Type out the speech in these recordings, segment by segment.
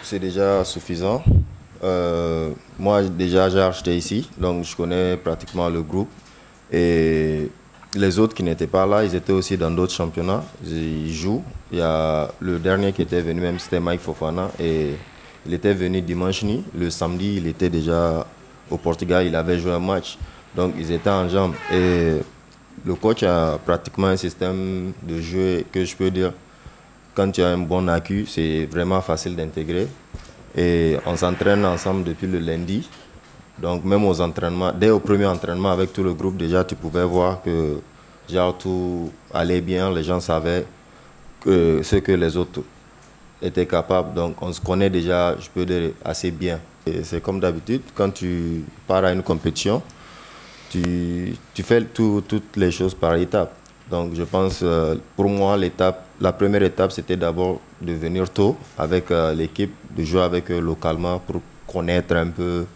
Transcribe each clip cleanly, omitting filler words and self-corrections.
c'est déjà suffisant. Moi, déjà, j'ai acheté ici, donc je connais pratiquement le groupe. Et les autres qui n'étaient pas là, ils étaient aussi dans d'autres championnats. Ils jouent. Il y a le dernier qui était venu, même c'était Mike Fofana. Et il était venu dimanche nuit. Le samedi, il était déjà au Portugal. Il avait joué un match. Donc, ils étaient en jambes. Et le coach a pratiquement un système de jeu que je peux dire, quand tu as un bon accu, c'est vraiment facile d'intégrer. Et on s'entraîne ensemble depuis le lundi. Donc même aux entraînements, dès au premier entraînement avec tout le groupe, déjà tu pouvais voir que genre, tout allait bien, les gens savaient ce que les autres étaient capables. Donc on se connaît déjà, je peux dire, assez bien. Et c'est comme d'habitude, quand tu pars à une compétition, tu fais toutes les choses par étapes. Donc je pense, pour moi, la première étape, c'était d'abord de venir tôt avec l'équipe, de jouer avec eux localement pour connaître un peu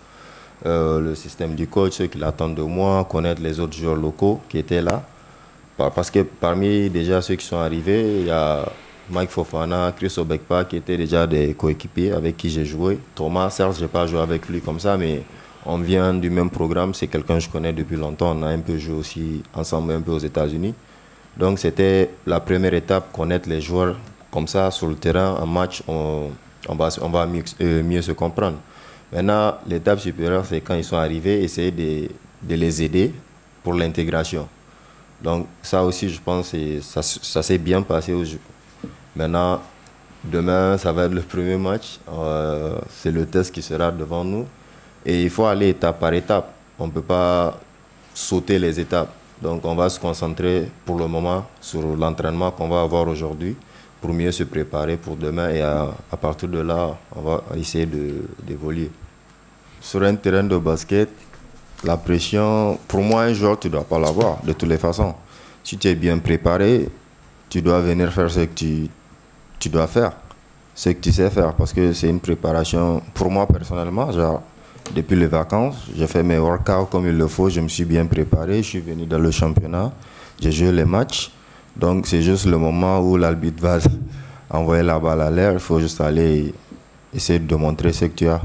le système du coach, ce qu'il attend de moi, connaître les autres joueurs locaux qui étaient là. Parce que parmi déjà ceux qui sont arrivés, il y a Mike Fofana, Chris Obekpa qui étaient déjà des coéquipiers avec qui j'ai joué. Thomas, certes, je n'ai pas joué avec lui comme ça, mais on vient du même programme. C'est quelqu'un que je connais depuis longtemps. On a un peu joué aussi ensemble, un peu aux États-Unis. Donc c'était la première étape, connaître les joueurs comme ça sur le terrain, en match, on va mieux se comprendre. Maintenant, l'étape supérieure, c'est quand ils sont arrivés, essayer de les aider pour l'intégration. Donc ça aussi, je pense, ça s'est bien passé aujourd'hui. Maintenant, demain, ça va être le premier match. C'est le test qui sera devant nous. Et il faut aller étape par étape. On ne peut pas sauter les étapes. Donc on va se concentrer pour le moment sur l'entraînement qu'on va avoir aujourd'hui pour mieux se préparer pour demain. Et à partir de là, on va essayer d'évoluer. Sur un terrain de basket, la pression, pour moi, un joueur, tu ne dois pas l'avoir de toutes les façons. Si tu es bien préparé, tu dois venir faire ce que tu dois faire, ce que tu sais faire, parce que c'est une préparation, pour moi personnellement, genre, depuis les vacances, j'ai fait mes workouts comme il le faut, je me suis bien préparé, je suis venu dans le championnat, j'ai joué les matchs, donc c'est juste le moment où l'arbitre va envoyer la balle à l'air, il faut juste aller essayer de montrer ce que tu as.